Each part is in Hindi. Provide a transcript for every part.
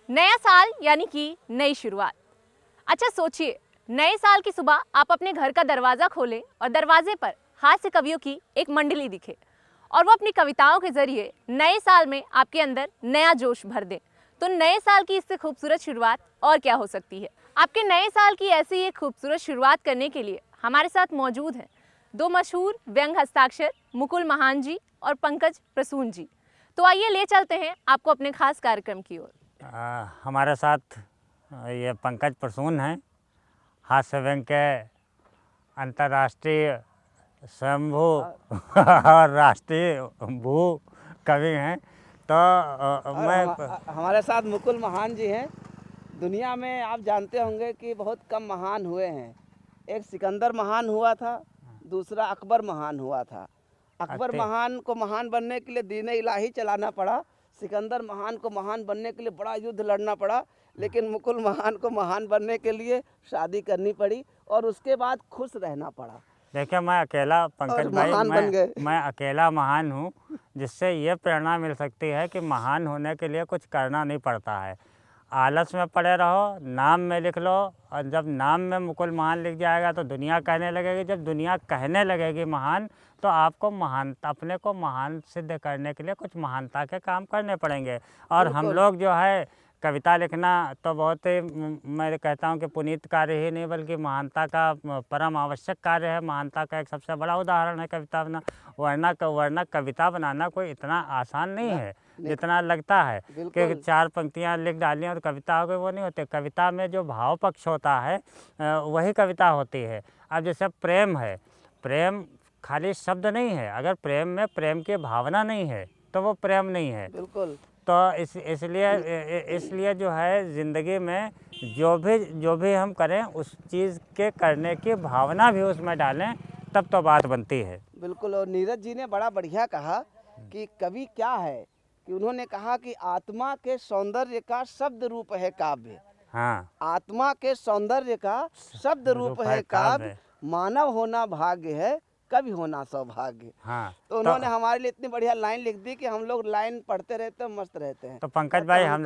नया साल यानी कि नई शुरुआत। अच्छा सोचिए, नए साल की सुबह आप अपने घर का दरवाजा खोलें और दरवाजे पर हास्य कवियों की एक मंडली दिखे और वो अपनी कविताओं के जरिए नए साल में आपके अंदर नया जोश भर दें। तो नए साल की इससे खूबसूरत शुरुआत और क्या हो सकती है। आपके नए साल की ऐसी एक खूबसूरत शुरुआत करने के लिए हमारे साथ मौजूद हैं दो मशहूर व्यंग हस्ताक्षर मुकुल महान जी और पंकज प्रसून जी। तो आइए ले चलते हैं आपको अपने खास कार्यक्रम की ओर। हमारे साथ ये पंकज प्रसून हैं, हास्य व्यंग के अंतर्राष्ट्रीय स्वयंभू और राष्ट्रीय भू कवि हैं। तो हमारे साथ मुकुल महान जी हैं। दुनिया में आप जानते होंगे कि बहुत कम महान हुए हैं। एक सिकंदर महान हुआ था, दूसरा अकबर महान हुआ था। अकबर महान को महान बनने के लिए दीन इलाही चलाना पड़ा, सिकंदर महान को महान बनने के लिए बड़ा युद्ध लड़ना पड़ा, लेकिन मुकुल महान को महान बनने के लिए शादी करनी पड़ी और उसके बाद खुश रहना पड़ा। देखिए, मैं अकेला पंकज भाई, मैं अकेला महान हूँ, जिससे ये प्रेरणा मिल सकती है कि महान होने के लिए कुछ करना नहीं पड़ता है। आलस में पड़े रहो, नाम में लिख लो, और जब नाम में मुकुल महान लिख जाएगा तो दुनिया कहने लगेगी। जब दुनिया कहने लगेगी महान, तो आपको महानता, अपने को महान सिद्ध करने के लिए कुछ महानता के काम करने पड़ेंगे। और हम लोग जो है कविता लिखना तो बहुत ही, मैं कहता हूँ कि पुनीत कार्य ही नहीं बल्कि महानता का परम आवश्यक कार्य है। महानता का एक सबसे बड़ा उदाहरण है कविता बनाना। वरना कविता बनाना कोई इतना आसान नहीं है जितना लगता है कि चार पंक्तियाँ लिख डाली और कविता हो गई, वो नहीं होती। कविता में जो भाव पक्ष होता है वही कविता होती है। अब जैसे प्रेम है, प्रेम खाली शब्द नहीं है। अगर प्रेम में प्रेम की भावना नहीं है तो वो प्रेम नहीं है। बिल्कुल। तो इसलिए जो है ज़िंदगी में जो भी हम करें उस चीज़ के करने की भावना भी उसमें डालें, तब तो बात बनती है। बिल्कुल। और नीरज जी ने बड़ा बढ़िया कहा कि कवि क्या है, कि उन्होंने कहा कि आत्मा के सौंदर्य का शब्द रूप है काव्य। हाँ, आत्मा के सौंदर्य का शब्द रूप है काव्य, मानव होना भाग्य है, कवि होना सौभाग्य। हाँ, तो उन्होंने हमारे लिए इतनी बढ़िया लाइन लिख दी कि हम लोग लाइन पढ़ते रहते हैं, मस्त रहते हैं। तो पंकज भाई, हम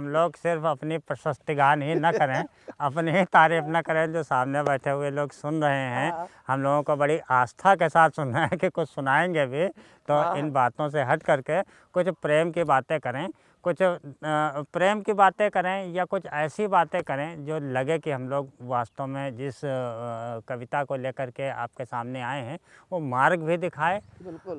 लोग सिर्फ अपनी प्रशस्ति गान ही न करें, अपनी ही तारीफ न करें, जो सामने बैठे हुए लोग सुन रहे हैं, हम लोगों को बड़ी आस्था के साथ सुनना है कि कुछ सुनाएंगे भी। तो इन बातों से हट करके कुछ प्रेम की बातें करें, कुछ प्रेम की बातें करें, या कुछ ऐसी बातें करें जो लगे कि हम लोग वास्तव में जिस कविता को लेकर के आपके सामने आए हैं वो मार्ग भी दिखाए,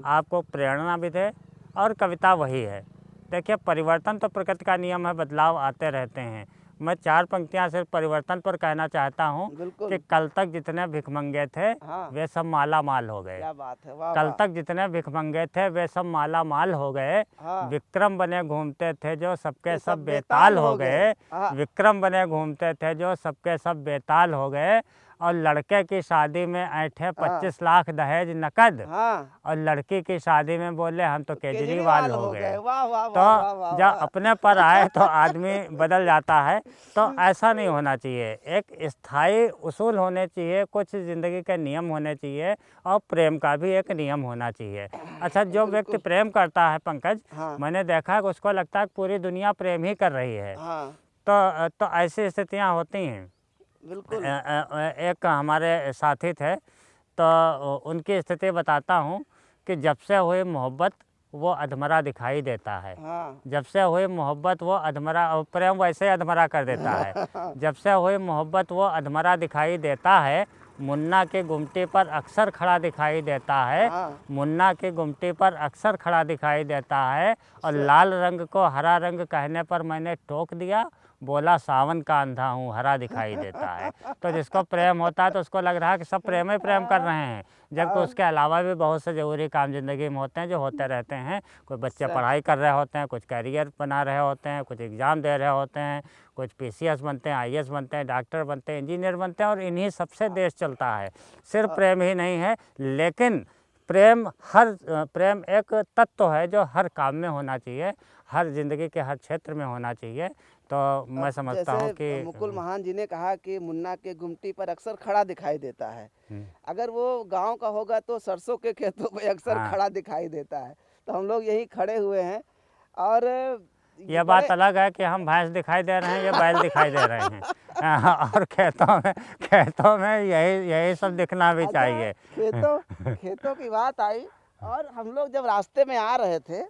आपको प्रेरणा भी दे। और कविता वही है। देखिए, परिवर्तन तो प्रकृति का नियम है, बदलाव आते रहते हैं। मैं चार पंक्तियां सिर्फ परिवर्तन पर कहना चाहता हूँ कि कल तक जितने भिखमंगे थे वे सब माला माल हो गए। क्या बात है, वाह। कल तक जितने भिखमंगे थे वे सब माला माल हो गए। विक्रम बने घूमते थे जो सबके सब बेताल हो गए। विक्रम बने घूमते थे जो सबके सब बेताल हो गए। और लड़के की शादी में ऐंठे 25 लाख दहेज नकद, और लड़की की शादी में बोले हम तो केजरीवाल हो गए। तो जब अपने पर आए तो आदमी बदल जाता है। तो ऐसा नहीं होना चाहिए। एक स्थायी उसूल होने चाहिए, कुछ ज़िंदगी के नियम होने चाहिए, और प्रेम का भी एक नियम होना चाहिए। अच्छा, जो व्यक्ति प्रेम करता है पंकज, मैंने देखा है कि उसको लगता है कि पूरी दुनिया प्रेम ही कर रही है। तो ऐसी स्थितियाँ होती हैं। बिल्कुल। एक हमारे साथी थे, तो उनकी स्थिति बताता हूँ कि जब से हुई मोहब्बत वो अधमरा दिखाई देता है। जब से हुई मोहब्बत वो अधमरा, प्रेम वैसे ही अधमरा कर देता है। जब से हुई मोहब्बत वो अधमरा दिखाई देता है। मुन्ना की गुमटी पर अक्सर खड़ा दिखाई देता है। मुन्ना की गुमटी पर अक्सर खड़ा दिखाई देता है। और लाल रंग को हरा रंग कहने पर मैंने टोक दिया, बोला सावन का अंधा हूँ, हरा दिखाई देता है। तो जिसको प्रेम होता है तो उसको लग रहा है कि सब प्रेम ही प्रेम कर रहे हैं, जबकि उसके अलावा भी बहुत से ज़रूरी काम ज़िंदगी में होते हैं जो होते रहते हैं। कोई बच्चे पढ़ाई कर रहे होते हैं, कुछ कैरियर बना रहे होते हैं, कुछ एग्ज़ाम दे रहे होते हैं, कुछ PCS बनते हैं, IAS बनते हैं, डॉक्टर बनते हैं, इंजीनियर बनते हैं, और इन्हीं सबसे देश चलता है। सिर्फ प्रेम ही नहीं है, लेकिन प्रेम एक तत्व है जो हर काम में होना चाहिए, हर ज़िंदगी के हर क्षेत्र में होना चाहिए। तो मैं समझता हूँ कि मुकुल महान जी ने कहा कि मुन्ना के गुमटी पर अक्सर खड़ा दिखाई देता है। अगर वो गांव का होगा तो सरसों के खेतों पे अक्सर खड़ा दिखाई देता है। तो हम लोग यहीं खड़े हुए हैं। और ये बात अलग है कि हम भैंस दिखाई दे रहे हैं, ये बैल दिखाई दे रहे हैं और खेतों में यही सब दिखना भी चाहिए। खेतों की बात आई और हम लोग जब रास्ते में आ रहे थे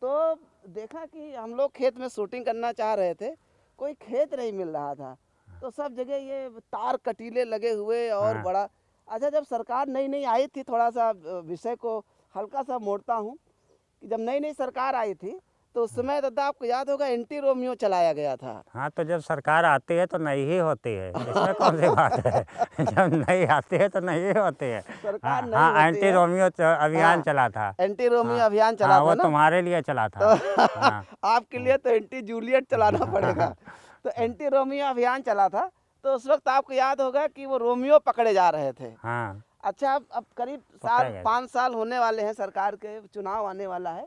तो देखा कि हम लोग खेत में शूटिंग करना चाह रहे थे, कोई खेत नहीं मिल रहा था, तो सब जगह ये तार कटीले लगे हुए और बड़ा। अच्छा, जब सरकार नई नई आई थी, थोड़ा सा विषय को हल्का सा मोड़ता हूँ कि जब नई नई सरकार आई थी तो उस समय दादा आपको याद होगा एंटी रोमियो चलाया गया था। हाँ, तो जब सरकार आती है तो नई ही होती है, इसमें कौन सी बात है। जब नई आती है तो नई ही होती है। सरकार नई हाँ, होती एंटी है। रोमियो अभियान चला था। एंटी रोमियो हाँ, अभियान चला हाँ, था वो ना? तुम्हारे लिए चला था। हाँ, आपके लिए तो एंटी जूलियट चलाना पड़ेगा। तो एंटी रोमियो अभियान चला था, तो उस वक्त आपको याद होगा कि वो रोमियो पकड़े जा रहे थे। हाँ, अच्छा, अब करीब पकड़े गए। 5 साल होने वाले हैं, सरकार के चुनाव आने वाला है।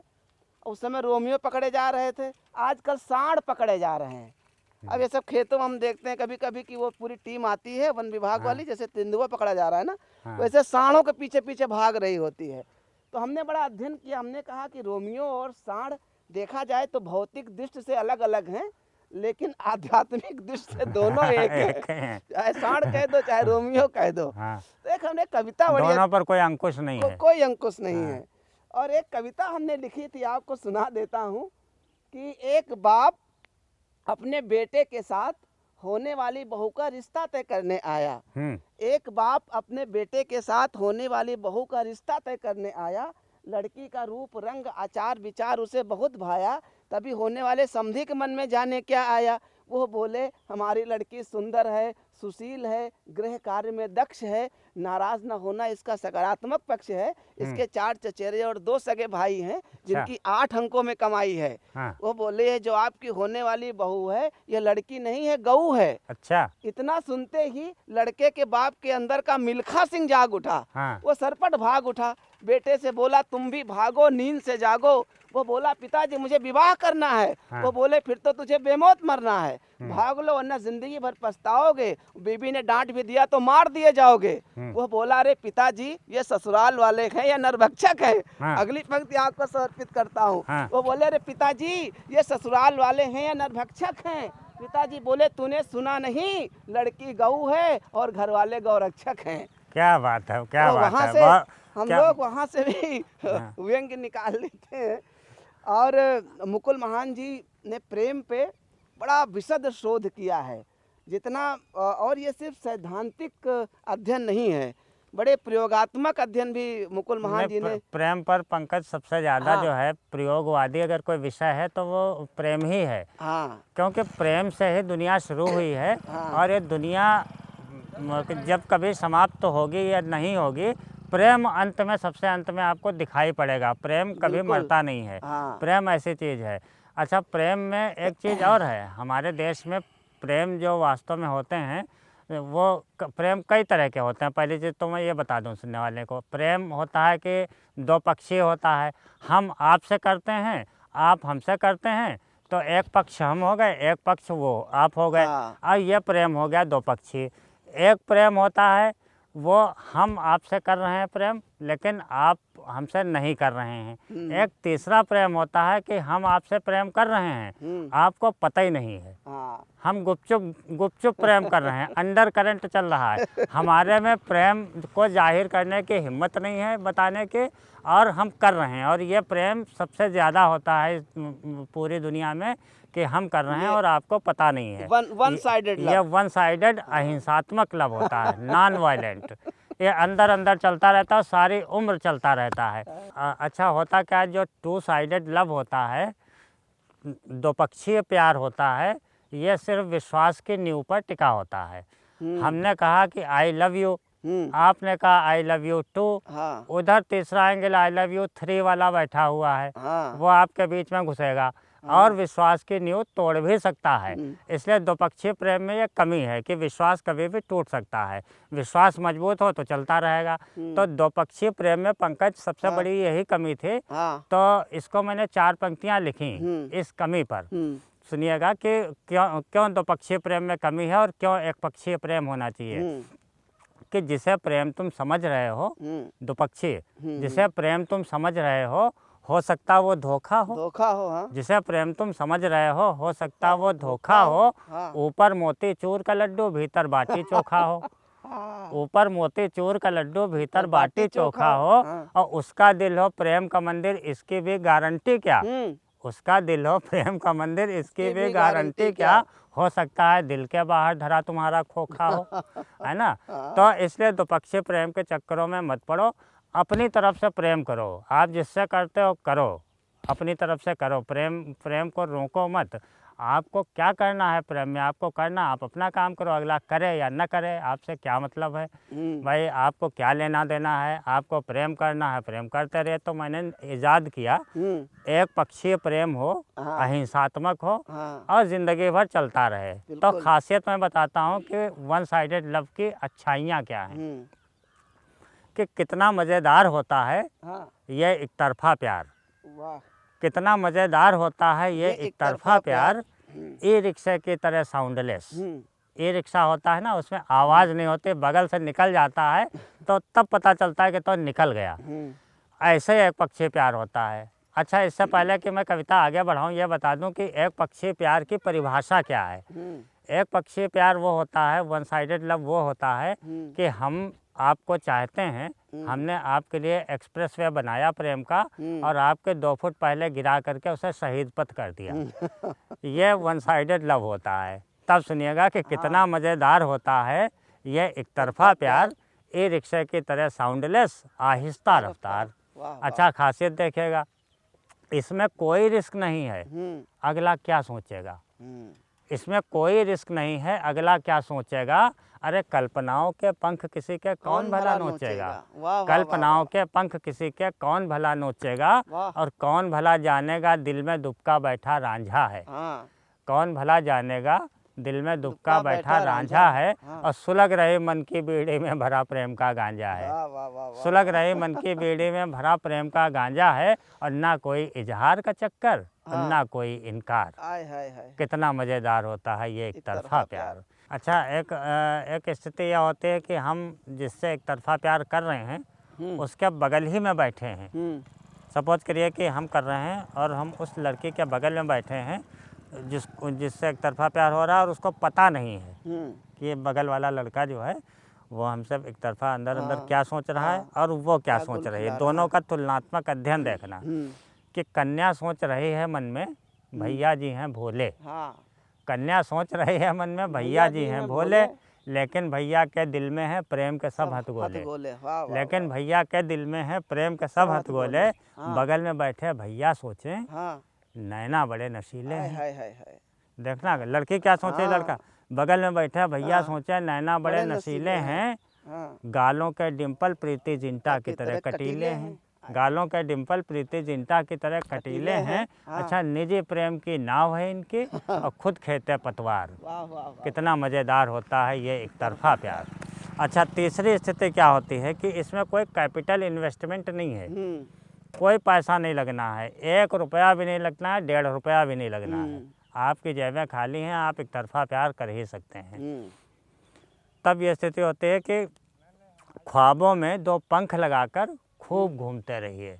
उस समय रोमियो पकड़े जा रहे थे, आजकल सांड पकड़े जा रहे हैं। अब ये सब खेतों में हम देखते हैं कभी कभी कि वो पूरी टीम आती है वन विभाग वाली, जैसे तेंदुआ पकड़ा जा रहा है ना, वैसे सांडों के पीछे पीछे भाग रही होती है। तो हमने बड़ा अध्ययन किया, हमने कहा कि रोमियो और सांड देखा जाए तो भौतिक दृष्टि से अलग अलग हैं, लेकिन आध्यात्मिक दृष्टि से दोनों एक है। चाहे सांड कह दो चाहे रोमियो कह दो। तो एक हमने कविता बड़ी, दोनों पर कोई अंकुश नहीं है। कोई अंकुश नहीं है। और एक कविता हमने लिखी थी, आपको सुना देता हूँ कि एक बाप अपने बेटे के साथ होने वाली बहू का रिश्ता तय करने आया। एक बाप अपने बेटे के साथ होने वाली बहू का रिश्ता तय करने आया। लड़की का रूप रंग आचार विचार उसे बहुत भाया। तभी होने वाले समधी के मन में जाने क्या आया। वो बोले हमारी लड़की सुंदर है, सुशील है, गृह कार्य में दक्ष है, नाराज न होना इसका सकारात्मक पक्ष है। इसके 4 चचेरे और 2 सगे भाई हैं जिनकी 8 अंकों में कमाई है। वो बोले जो आपकी होने वाली बहू है ये लड़की नहीं है, गऊ है। अच्छा, इतना सुनते ही लड़के के बाप के अंदर का मिल्खा सिंह जाग उठा। वो सरपट भाग उठा, बेटे से बोला तुम भी भागो नींद से जागो। वो बोला पिताजी मुझे विवाह करना है। वो बोले फिर तो तुझे बेमौत मरना है, भाग लो वरना जिंदगी भर पछताओगे। बीबी ने डांट भी दिया तो मार दिए जाओगे। वो बोला अरे पिताजी ये ससुराल वाले हैं या नरभक्षक है। अगली पंक्ति आपको समर्पित करता हूँ। वो बोले अरे पिताजी ये ससुराल वाले हैं या नरभक्षक हैं। पिताजी बोले तूने सुना नहीं, लड़की गऊ है और घर वाले गौरक्षक हैं। क्या बात है, क्या तो बात वहाँ है। से हम लोग वहाँ से भी व्यंग्य निकाल लेते हैं। और मुकुल महान जी ने प्रेम पे बड़ा विशद शोध किया है जितना, और ये सिर्फ सैद्धांतिक अध्ययन नहीं है, बड़े प्रयोगात्मक अध्ययन भी मुकुल महान जी ने। प्रेम पर पंकज सबसे ज़्यादा जो है प्रयोगवादी अगर कोई विषय है तो वो प्रेम ही है। क्योंकि प्रेम से ही दुनिया शुरू हुई है। और ये दुनिया जब कभी समाप्त तो होगी या नहीं होगी, प्रेम अंत में सबसे अंत में आपको दिखाई पड़ेगा। प्रेम कभी मरता नहीं है। प्रेम ऐसी चीज़ है। अच्छा, प्रेम में एक चीज़ और है, हमारे देश में प्रेम जो वास्तव में होते हैं वो प्रेम कई तरह के होते हैं। पहली चीज़ तो मैं ये बता दूं सुनने वाले को, प्रेम होता है कि 2 पक्षीय होता है। हम आपसे करते हैं, आप हमसे करते हैं, तो एक पक्ष हम हो गए, एक पक्ष वो आप हो गए। और ये प्रेम हो गया 2 पक्षीय। एक प्रेम होता है वो हम आपसे कर रहे हैं प्रेम, लेकिन आप हमसे नहीं कर रहे हैं। एक तीसरा प्रेम होता है कि हम आपसे प्रेम कर रहे हैं, आपको पता ही नहीं है। हम गुपचुप प्रेम कर रहे हैं, अंडर करंट चल रहा है। हमारे में प्रेम को जाहिर करने की हिम्मत नहीं है बताने की, और हम कर रहे हैं। और ये प्रेम सबसे ज़्यादा होता है पूरी दुनिया में कि हम कर रहे हैं और आपको पता नहीं है। ये वन साइडेड अहिंसात्मक लव होता है, नॉन वायलेंट। ये अंदर अंदर चलता रहता है, सारी उम्र चलता रहता है। अच्छा, होता क्या है, जो 2 साइडेड लव होता है, 2 पक्षीय प्यार होता है, ये सिर्फ विश्वास की नींव पर टिका होता है। हमने कहा कि आई लव यू, आपने कहा आई लव यू टू। उधर तीसरा एंगल आई लव यू 3 वाला बैठा हुआ है, वो आपके बीच में घुसेगा और विश्वास की नींव तोड़ भी सकता है। इसलिए 2 पक्षीय प्रेम में ये कमी है कि विश्वास कभी भी टूट सकता है। विश्वास मजबूत हो तो चलता रहेगा। तो 2 पक्षीय प्रेम में पंकज सबसे बड़ी यही कमी थी। तो इसको मैंने 4 पंक्तियां लिखी इस कमी पर। सुनिएगा कि क्यों 2 पक्षीय प्रेम में कमी है और क्यों एक पक्षीय प्रेम होना चाहिए। कि जिसे प्रेम तुम समझ रहे हो, 2 पक्षीय जिसे प्रेम तुम समझ रहे हो, हो सकता वो धोखा हो, धोखा हो। हाँ जिसे प्रेम तुम समझ रहे हो सकता वो धोखा हो। हाँ ऊपर मोती चूर का लड्डू भीतर बाटी चोखा हो, हाँ ऊपर मोती चूर का लड्डू भीतर बाटी बाटी चोखा चोखा हो। हो, हाँ। और उसका दिल हो प्रेम का मंदिर, इसकी भी गारंटी क्या। उसका दिल हो प्रेम का मंदिर, इसकी भी गारंटी क्या। हो सकता है दिल के बाहर धरा तुम्हारा खोखा हो, है ना। तो इसलिए द्विपक्षीय प्रेम के चक्करों में मत पड़ो, अपनी तरफ से प्रेम करो। आप जिससे करते हो करो, अपनी तरफ से करो। प्रेम को रोको मत। आपको क्या करना है प्रेम में, आपको करना, आप अपना काम करो, अगला करे या न करे आपसे क्या मतलब है। भाई आपको क्या लेना देना है, आपको प्रेम करना है, प्रेम करते रहे। तो मैंने ईजाद किया एक पक्षीय प्रेम हो, अहिंसात्मक हो, और ज़िंदगी भर चलता रहे। तो खासियत मैं बताता हूँ कि वन साइडेड लव की अच्छाइयाँ क्या हैं, कि कितना मज़ेदार होता है ये एक तरफा प्यार। कितना मज़ेदार होता है ये एक तरफा प्यार। ई रिक्शे की तरह साउंडलेस। ई रिक्शा होता है ना, उसमें आवाज़ नहीं होती, बगल से निकल जाता है तो तब पता चलता है कि तो निकल गया। ऐसे ही एक पक्षी प्यार होता है। अच्छा, इससे पहले कि मैं कविता आगे बढ़ाऊँ, ये बता दूं कि एक पक्षी प्यार की परिभाषा क्या है। एक पक्षी प्यार वो होता है, वन साइडेड लव वो होता है कि हम आपको चाहते हैं, हमने आपके लिए एक्सप्रेस वे बनाया प्रेम का, और आपके 2 फुट पहले गिरा करके उसे शहीद पथ कर दिया। ये वन साइडेड लव होता है। तब सुनिएगा कि कितना मज़ेदार होता है ये एक तरफा प्यार। ई रिक्शे की तरह साउंडलेस, आहिस्ता रफ्तार। अच्छा, खासियत देखिएगा, इसमें कोई रिस्क नहीं है, अगला क्या सोचेगा। इसमें कोई रिस्क नहीं है, अगला क्या सोचेगा। अरे कल्पनाओं के पंख किसी के कौन भला नोचेगा। कल्पनाओं के पंख किसी के कौन भला नोचेगा, और कौन भला जानेगा दिल में दुबका बैठा रांझा है। कौन भला जानेगा दिल में दुबका बैठा रांझा है, और सुलग रही मन की बीड़ी में भरा प्रेम का गांजा है। सुलग रही मन की बीड़ी में भरा प्रेम का गांजा है, और ना कोई इजहार का चक्कर, और ना कोई इनकार। कितना मज़ेदार होता है ये एक तरफा प्यार। अच्छा, एक स्थिति यह होती है कि हम जिससे एक तरफा प्यार कर रहे हैं उसके बगल ही में बैठे हैं। सपोज करिए कि हम कर रहे हैं और हम उस लड़की के बगल में बैठे हैं जिससे एक तरफा प्यार हो रहा है, और उसको पता नहीं है कि ये बगल वाला लड़का जो है वो हमसे एक तरफा अंदर क्या सोच रहा है और वो क्या सोच रही है। दोनों का तुलनात्मक अध्ययन देखना कि कन्या सोच रही है मन में भैया जी हैं भोले। कन्या सोच रही है मन में भैया जी हैं भोले, लेकिन भैया के दिल में है प्रेम के सब हथगोले। लेकिन भैया के दिल में है प्रेम के सब हथगोले। बगल में बैठे भैया सोचें नैना बड़े नशीले हैं। देखना लड़की क्या सोचे, लड़का बगल में बैठा भैया सोचे नैना बड़े नशीले हैं। गालों के डिम्पल प्रीति जिंटा की तरह कटीले हैं। गालों के डिम्पल प्रीति जिंटा की तरह कटीले हैं। अच्छा, निजी प्रेम की नाव है इनकी, और खुद खेते पतवार। कितना मज़ेदार होता है ये एक तरफा प्यार। अच्छा, तीसरी स्थिति क्या होती है कि इसमें कोई कैपिटल इन्वेस्टमेंट नहीं है, कोई पैसा नहीं लगना है, 1 रुपया भी नहीं लगना है, 1.5 रुपया भी नहीं लगना है। आपकी जेबें खाली हैं, आप एक तरफा प्यार कर ही सकते हैं। तब ये स्थिति होती है कि ख्वाबों में 2 पंख लगाकर खूब घूमते रहिए।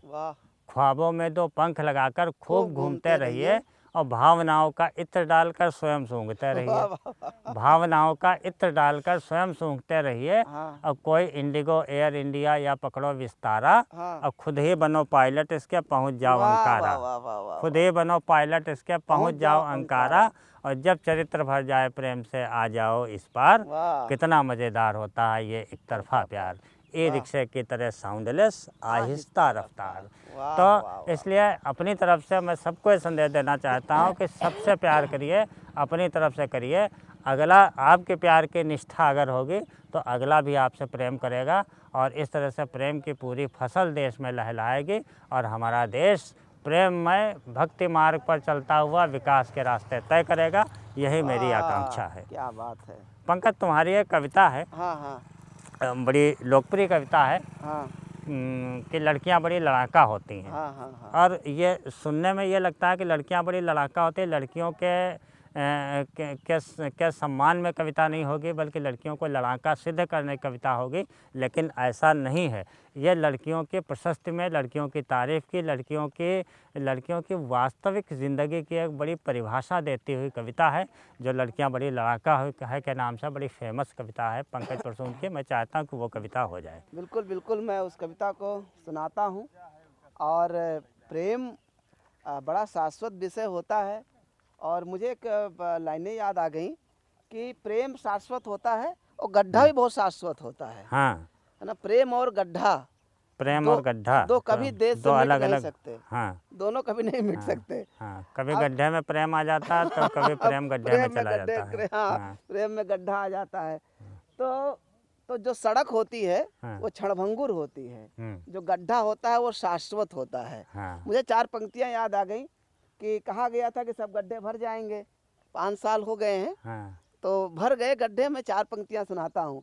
ख्वाबों में 2 पंख लगाकर खूब घूमते रहिए, और भावनाओं का इत्र डालकर स्वयं सूंघते रहिए। भावनाओं का इत्र डालकर स्वयं सूंघते रहिए, और कोई इंडिगो, एयर इंडिया या पकड़ो विस्तारा, और खुद ही बनो पायलट इसके पहुंच जाओ अंकारा। खुद ही बनो पायलट इसके पहुंच जाओ अंकारा, और जब चरित्र भर जाए प्रेम से आ जाओ इस पार। कितना मज़ेदार होता है ये एक तरफा प्यार। ई रिक्शे की तरह साउंडलेस, आहिस्ता रफ्तार। तो इसलिए अपनी तरफ से मैं सबको संदेश देना चाहता हूँ कि सबसे प्यार करिए, अपनी तरफ से करिए। अगला आपके प्यार की निष्ठा अगर होगी तो अगला भी आपसे प्रेम करेगा, और इस तरह से प्रेम की पूरी फसल देश में लहलाएगी, और हमारा देश प्रेममय भक्ति मार्ग पर चलता हुआ विकास के रास्ते तय करेगा। यही मेरी आकांक्षा है। क्या बात है पंकज, तुम्हारी एक कविता है, बड़ी लोकप्रिय कविता है कि लड़कियां बड़ी लड़ाका होती हैं। और ये सुनने में ये लगता है कि लड़कियां बड़ी लड़ाका होती हैं। लड़कियों के के सम्मान में कविता नहीं होगी, बल्कि लड़कियों को लड़ाका सिद्ध करने की कविता होगी। लेकिन ऐसा नहीं है। ये लड़कियों के प्रशस्ति में, लड़कियों की तारीफ़ की, लड़कियों की वास्तविक ज़िंदगी की एक बड़ी परिभाषा देती हुई कविता है, जो लड़कियां बड़ी लड़ाका है के नाम से बड़ी फेमस कविता है पंकज प्रसून की। मैं चाहता हूं कि वो कविता हो जाए। बिल्कुल बिल्कुल, मैं उस कविता को सुनाता हूँ। और प्रेम बड़ा शाश्वत विषय होता है। और मुझे एक लाइनें याद आ गई कि प्रेम शाश्वत होता है और गड्ढा भी बहुत शाश्वत होता है। हाँ, है ना। प्रेम और गड्ढा, प्रेम दो और गड्ढा दो कभी देश से दो मिट अलग नहीं अलग। सकते। हाँ, दोनों कभी नहीं मिट हाँ, सकते। हाँ, कभी गड्ढे में प्रेम आ जाता है तो कभी प्रेम गड्ढे में चला जाता है। हाँ, हाँ, प्रेम में गड्ढा आ जाता है। तो जो सड़क होती है हाँ, वो क्षणभंगुर होती है, जो गड्ढा होता है वो शाश्वत होता है। हाँ, मुझे 4 पंक्तियां याद आ गई कि कहा गया था कि सब गड्ढे भर जाएंगे। 5 साल हो गए हैं हाँ, तो भर गए गड्ढे। में 4 पंक्तियां सुनाता हूँ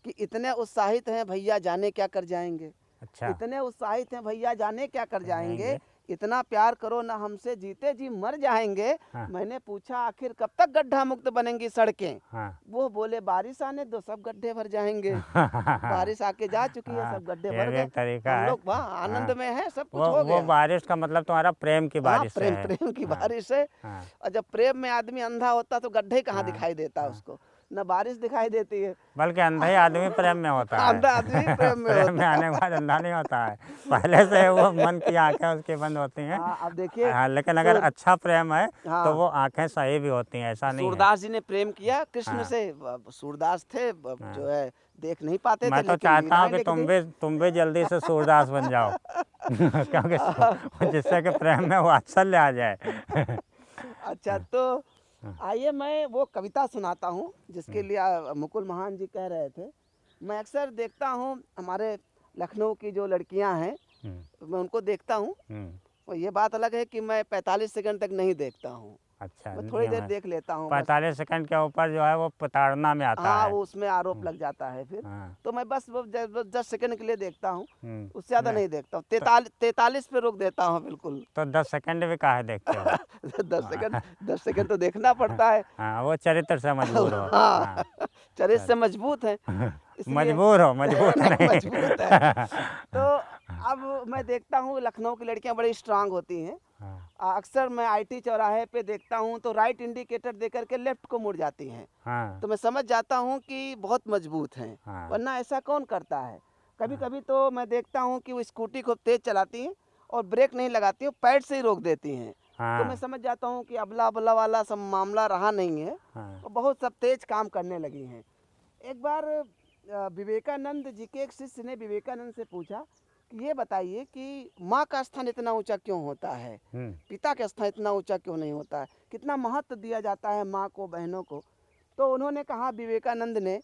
कि इतने उत्साहित हैं भैया जाने क्या कर जाएंगे। अच्छा, इतने उत्साहित हैं भैया जाने क्या कर जाएंगे। जाएंगे। इतना प्यार करो ना हमसे जीते जी मर जाएंगे। हाँ, मैंने पूछा आखिर कब तक गड्ढा मुक्त बनेंगी सड़कें। हाँ, वो बोले बारिश आने दो सब गड्ढे भर जाएंगे। बारिश आके जा चुकी है, सब गड्ढे ये भर भी गए। एक तरीका हम है। लोग वहाँ आनंद हाँ, में हैं, सब कुछ वो हो गया। बारिश का मतलब तुम्हारा प्रेम की हाँ, बारिश से प्रेम है। प्रेम की हाँ, बारिश है। हाँ, और जब प्रेम में आदमी अंधा होता तो गड्ढे कहाँ हाँ, दिखाई देता हाँ। उसको, न बारिश दिखाई देती है। बल्कि अंधा ही आदमी प्रेम में होता है। अंधा आदमी प्रेम में प्रेम में होता आने के बाद अंधा नहीं होता है, पहले से वो मन की आंखें उसकी बंद होती हैं। हाँ, अब देखिए हाँ, लेकिन अगर अच्छा प्रेम है हाँ, तो वो आंखें सही भी होती हैं, ऐसा नहीं है। सूरदास जी ने प्रेम किया कृष्ण हाँ। से। सूरदास थे जो है देख नहीं पाते थे, मैं तो लेकिन चाहता हूँ लीलाएं कि लिख दी। तुम भी जल्दी से सूरदास बन जाओ क्योंकि जिससे कि प्रेम में वात्सल्य आ जाए। अच्छा, तो आइए मैं वो कविता सुनाता हूँ जिसके लिए मुकुल महान जी कह रहे थे। मैं अक्सर देखता हूँ हमारे लखनऊ की जो लड़कियाँ हैं, मैं उनको देखता हूँ। और ये बात अलग है कि मैं 45 सेकंड तक नहीं देखता हूँ, अच्छा, मैं थोड़ी देर देख लेता हूँ बस। 45 सेकंड के ऊपर जो है वो प्रताड़ना में आता हाँ, है। वो उसमें आरोप लग जाता है फिर। हाँ, तो मैं बस वो 10 सेकंड के लिए देखता हूँ, उससे ज़्यादा नहीं, नहीं देखता हूँ। 43 पे रोक देता हूँ बिल्कुल। तो 10 सेकंड भी काहे देखते हो? 10 सेकंड तो देखना पड़ता है। हाँ, वो चरित्र से मजबूर हो। हाँ, हाँ, चरित्र से मजबूत है इसलिए। मजबूर हो, मजबूत नहीं, नहीं। मजबूत है। तो अब मैं देखता हूँ लखनऊ की लड़कियां बड़ी स्ट्रांग होती हैं। हाँ, अक्सर मैं आईटी चौराहे पे देखता हूँ तो राइट इंडिकेटर दे करके लेफ्ट को मुड़ जाती हैं। हाँ, तो मैं समझ जाता हूँ कि बहुत मजबूत हैं, हाँ, वरना ऐसा कौन करता है। कभी कभी तो मैं देखता हूँ कि वो स्कूटी को तेज़ चलाती हैं और ब्रेक नहीं लगाती हैं, पैड से ही रोक देती हैं। तो मैं हाँ, समझ जाता हूँ कि अबला अबला वाला सब मामला रहा नहीं है हाँ, और बहुत सब तेज काम करने लगी हैं। एक बार विवेकानंद जी के एक शिष्य ने विवेकानंद से पूछा कि ये बताइए कि माँ का स्थान इतना ऊंचा क्यों होता है, पिता का स्थान इतना ऊंचा क्यों नहीं होता है, कितना महत्व दिया जाता है माँ को, बहनों को। तो उन्होंने कहा विवेकानंद ने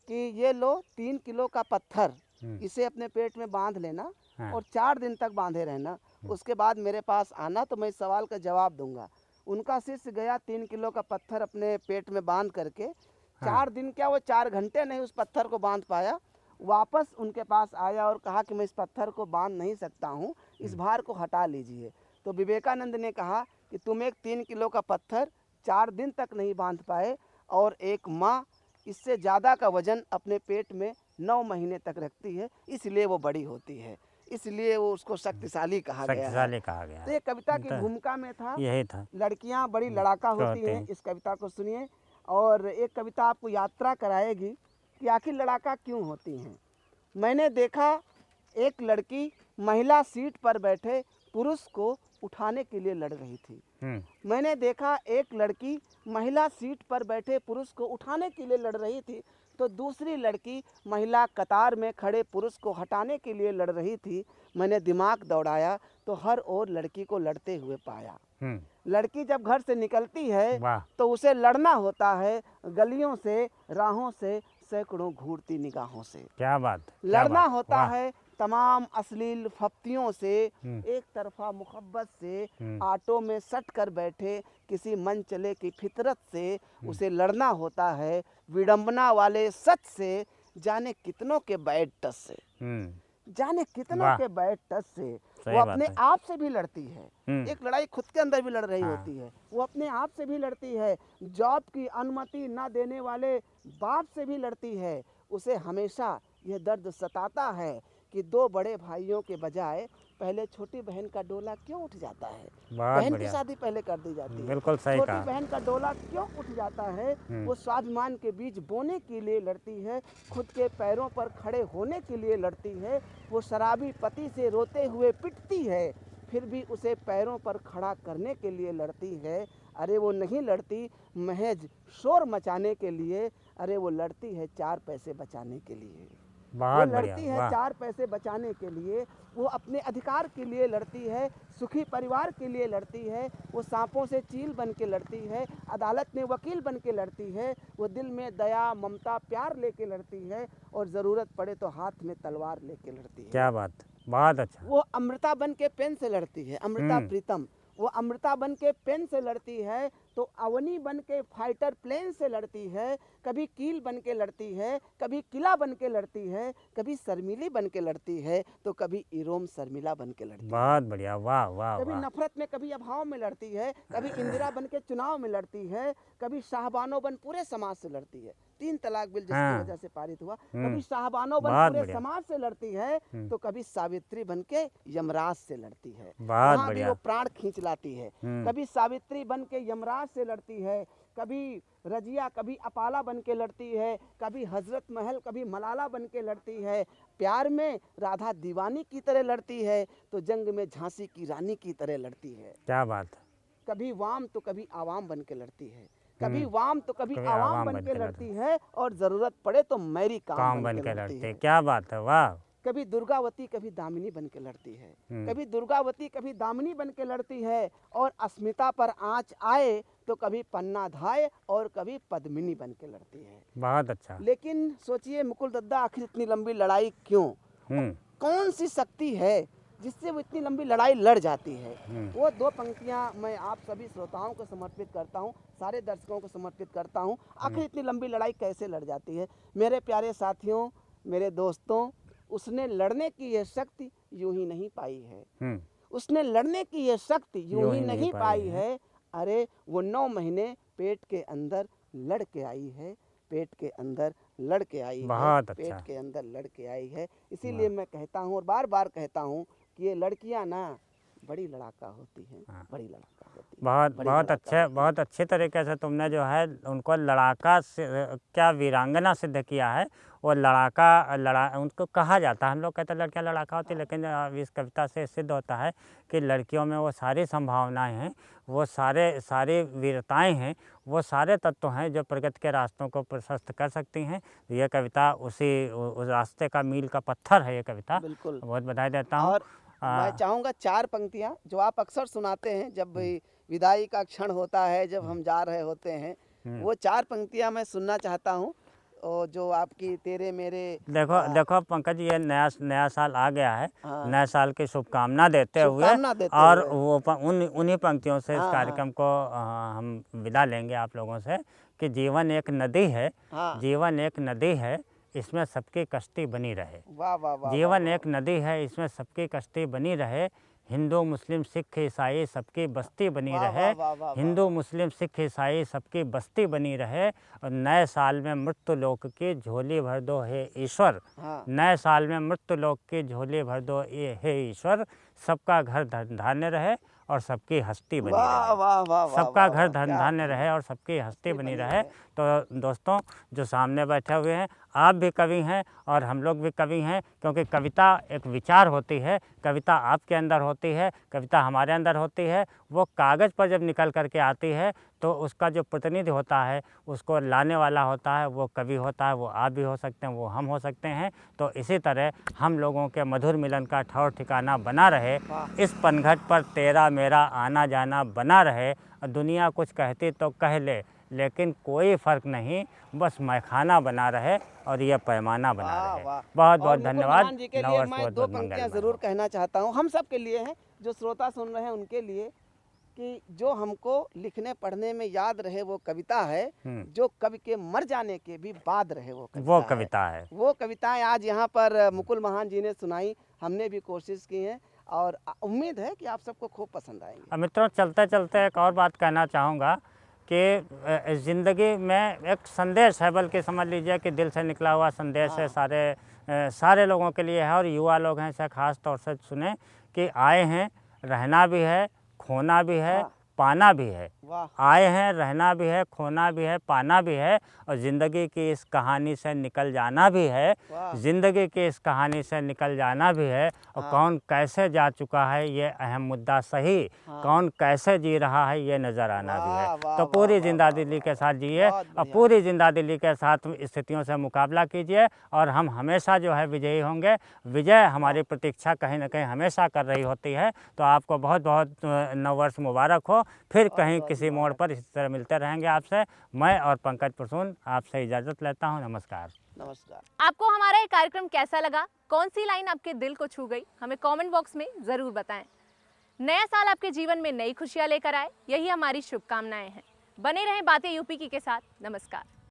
कि ये लो 3 किलो का पत्थर, इसे अपने पेट में बांध लेना और 4 दिन तक बांधे रहना, उसके बाद मेरे पास आना तो मैं इस सवाल का जवाब दूंगा। उनका शिष्य गया 3 किलो का पत्थर अपने पेट में बांध करके 4 दिन क्या, वो 4 घंटे नहीं उस पत्थर को बांध पाया। वापस उनके पास आया और कहा कि मैं इस पत्थर को बांध नहीं सकता हूँ, इस भार को हटा लीजिए। तो विवेकानंद ने कहा कि तुम एक 3 किलो का पत्थर 4 दिन तक नहीं बांध पाए और एक माँ इससे ज़्यादा का वजन अपने पेट में 9 महीने तक रखती है, इसलिए वो बड़ी होती है, इसलिए वो उसको शक्तिशाली कहा गया है। शक्तिशाली कहा गया तो है। ये कविता की भूमिका में था, यही था। लड़कियां बड़ी लड़ाका होती हैं। इस कविता को सुनिए और एक कविता आपको यात्रा कराएगी कि आखिर लड़ाका क्यों होती हैं। मैंने देखा एक लड़की महिला सीट पर बैठे पुरुष को उठाने के लिए लड़ रही थी। मैंने देखा एक लड़की महिला सीट पर बैठे पुरुष को उठाने के लिए लड़ रही थी, तो दूसरी लड़की महिला कतार में खड़े पुरुष को हटाने के लिए लड़ रही थी। मैंने दिमाग दौड़ाया तो हर ओर लड़की को लड़ते हुए पाया। लड़की जब घर से निकलती है तो उसे लड़ना होता है गलियों से, राहों से, सैकड़ों घूरती निगाहों से। क्या बात, लड़ना होता है तमाम अश्लील फप्तियों से, एक तरफा मोहब्बत से, आटो में सट कर बैठे किसी मन चले की फितरत से। उसे लड़ना होता है विडंबना वाले सच से, जाने कितनों के बैड टच से। जाने कितना वाह। के बैड टच से सही वो बात अपने है। आप से भी लड़ती है। एक लड़ाई खुद के अंदर भी लड़ रही हाँ। होती है, वो अपने आप से भी लड़ती है, जॉब की अनुमति न देने वाले बाप से भी लड़ती है। उसे हमेशा यह दर्द सताता है कि दो बड़े भाइयों के बजाय पहले छोटी बहन का डोला क्यों उठ जाता है। बहुत बहन की बढ़िया। शादी पहले कर दी जाती है, बिल्कुल सही छोटी कहा। बहन का डोला क्यों उठ जाता है। वो स्वाभिमान के बीज बोने के लिए लड़ती है, खुद के पैरों पर खड़े होने के लिए लड़ती है। वो शराबी पति से रोते हुए पिटती है, फिर भी उसे पैरों पर खड़ा करने के लिए लड़ती है। अरे वो नहीं लड़ती महज शोर मचाने के लिए, अरे वो लड़ती है 4 पैसे बचाने के लिए। वो बहुत बढ़िया। लड़ती है वाह। 4 पैसे बचाने के लिए, वो अपने अधिकार के लिए लड़ती है, सुखी परिवार के लिए लड़ती है। वो सांपों से चील बन के लड़ती है, अदालत में वकील बन के लड़ती है। वो दिल में दया ममता प्यार लेके लड़ती है, और ज़रूरत पड़े तो हाथ में तलवार लेके लड़ती है। क्या बात, बहुत अच्छा। वो अमृता बन के पेन से लड़ती है, अमृता प्रीतम। वो अमृता बन के पेन से लड़ती है तो अवनी बन के फाइटर प्लेन से लड़ती है। कभी कील बन के लड़ती है, कभी किला बन के लड़ती है, कभी शर्मिली बन के लड़ती है, तो कभी इरोम शर्मिला बन के लड़ती है। बहुत बढ़िया। वाह वाह कभी वाह। नफरत में, कभी अभाव में लड़ती है, कभी इंदिरा बन के चुनाव में लड़ती है, कभी शाहबानो बन पूरे समाज से लड़ती है। 3 तलाक बिल जिसकी हाँ। वजह से पारित हुआ, कभी शाहबानो बन बहुत पूरे बढ़िया। समाज से लड़ती है, तो कभी सावित्री बन के यमराज से लड़ती है। बहुत वहाँ भी बढ़िया। वो प्राण खींच लाती है। कभी सावित्री बन के यमराज से लड़ती है, कभी रजिया, कभी अपाला बन के लड़ती है, कभी हजरत महल, कभी मलाला बन के लड़ती है। प्यार में राधा दीवानी की तरह लड़ती है, तो जंग में झांसी की रानी की तरह लड़ती है। क्या बात है। कभी वाम तो कभी आवाम बन के लड़ती है, कभी वाम तो कभी आवाम बन के लड़ती है, और ज़रूरत पड़े तो मैरी काम बन के लड़ते हैं। क्या बात है। वाह। कभी दुर्गावती कभी दामिनी बन के लड़ती है, कभी दुर्गावती कभी दामिनी बन के लड़ती है। और अस्मिता पर आँच आए तो कभी पन्ना धाय और कभी पद्मिनी बन के लड़ती है। बहुत अच्छा। लेकिन सोचिए मुकुल दद्दा, आखिर इतनी लंबी लड़ाई क्यों? कौन सी शक्ति है जिससे वो इतनी लंबी लड़ाई लड़ जाती है? वो 2 पंक्तियां मैं आप सभी श्रोताओं को समर्पित करता हूं, सारे दर्शकों को समर्पित करता हूं। आखिर इतनी लंबी लड़ाई कैसे लड़ जाती है? मेरे प्यारे साथियों, मेरे दोस्तों, उसने लड़ने की यह शक्ति यूं ही नहीं पाई है। उसने लड़ने की यह शक्ति यूं ही नहीं पाई है। अरे वो 9 महीने पेट के अंदर लड़ के आई है, पेट के अंदर लड़ के आई है, बहुत अच्छा। पेट के अंदर लड़ के आई है। इसीलिए मैं कहता हूँ और बार बार कहता हूँ कि ये लड़कियाँ ना बड़ी लड़ाका होती हैं, बड़ी लड़ाका होती हैं। बहुत अच्छे तरीके से तुमने जो है उनको लड़ाका से क्या वीरांगना सिद्ध किया है। वो उनको कहा जाता है, हम लोग कहते हैं लड़कियां लड़ाका होती है, लेकिन इस कविता से सिद्ध होता है कि लड़कियों में वो सारी संभावनाएं हैं, वो सारी वीरताएं हैं, वो सारे तत्व हैं जो प्रगति के रास्तों को प्रशस्त कर सकती हैं। ये कविता उस रास्ते का मील का पत्थर है ये कविता। बिल्कुल। बहुत बधाई देता हूँ। और मैं चाहूँगा 4 पंक्तियाँ जो आप अक्सर सुनाते हैं जब विदाई का क्षण होता है, जब हम जा रहे होते हैं, वो 4 पंक्तियाँ मैं सुनना चाहता हूँ। और जो आपकी तेरे मेरे देखो पंकज, ये नया साल आ गया है। नए साल की शुभकामना देते हुए और वो उन्हीं पंक्तियों से इस कार्यक्रम को हम विदा लेंगे आप लोगों से कि जीवन एक नदी है, जीवन एक नदी है, इसमें सबकी कश्ती बनी रहे। वाह वाह वाह। जीवन एक नदी है, इसमें सबकी कश्ती बनी रहे। हिंदू मुस्लिम सिख ईसाई सबकी बस्ती बनी रहे। हिंदू मुस्लिम सिख ईसाई सबकी बस्ती बनी रहे। और नए साल में मृत्यु लोक की झोली भर दो हे ईश्वर। नए साल में मृत्यु लोक की झोली भर दो हे ईश्वर। सबका घर धन्य रहे और सबकी हस्ती बनी रहे। सबका घर धन्य रहे और सबकी हस्ती बनी रहे। तो दोस्तों, जो सामने बैठे हुए हैं, आप भी कवि हैं और हम लोग भी कवि हैं, क्योंकि कविता एक विचार होती है, कविता आपके अंदर होती है, कविता हमारे अंदर होती है। वो कागज़ पर जब निकल करके आती है तो उसका जो प्रतिनिधि होता है, उसको लाने वाला होता है, वो कवि होता है। वो आप भी हो सकते हैं, वो हम हो सकते हैं। तो इसी तरह हम लोगों के मधुर मिलन का ठौर ठिकाना बना रहे, इस पनघट पर तेरा मेरा आना जाना बना रहे। दुनिया कुछ कहती तो कह ले, लेकिन कोई फ़र्क नहीं, बस मैखाना बना रहे और ये पैमाना बना रहे। बहुत बहुत धन्यवाद। जी के लिए मैं 2 पंक्तियाँ ज़रूर कहना चाहता हूँ, हम सब के लिए हैं, जो श्रोता सुन रहे हैं उनके लिए, कि जो हमको लिखने पढ़ने में याद रहे वो कविता है, जो कवि के मर जाने के भी बाद रहे वो कविता है। वो कविताएं आज यहाँ पर मुकुल महान जी ने सुनाई, हमने भी कोशिश की है और उम्मीद है कि आप सबको खूब पसंद आएंगे। मित्रों, चलते चलते एक और बात कहना चाहूँगा कि ज़िंदगी में एक संदेश है, बल्कि समझ लीजिए कि दिल से निकला हुआ संदेश है, सारे लोगों के लिए है और युवा लोग हैं, इसे ख़ास तौर से सुने कि आए हैं, रहना भी है, खोना भी है, पाना भी है। आए हैं, रहना भी है, खोना भी है, पाना भी है और ज़िंदगी की इस कहानी से निकल जाना भी है। ज़िंदगी की इस कहानी से निकल जाना भी है और कौन कैसे जा चुका है ये अहम मुद्दा सही, कौन कैसे जी रहा है ये नज़र आना भी है। तो पूरी जिंदा दिली के साथ जिए और पूरी जिंदा दिली के साथ स्थितियों से मुकाबला कीजिए और हम हमेशा जो है विजयी होंगे। विजय हमारी प्रतीक्षा कहीं ना कहीं हमेशा कर रही होती है। तो आपको बहुत बहुत नववर्ष मुबारक हो। फिर कहीं किसी मोड़ पर इसी तरह मिलते रहेंगे आपसे। मैं और पंकज प्रसून आपसे इजाज़त लेता हूँ। नमस्कार। नमस्कार। आपको हमारा ये कार्यक्रम कैसा लगा? कौन सी लाइन आपके दिल को छू गई? हमें कमेंट बॉक्स में ज़रूर बताएं। नया साल आपके जीवन में नई खुशियाँ लेकर आए, यही हमारी शुभकामनाएं हैं। बने रहें बातें यूपी की के साथ। नमस्कार।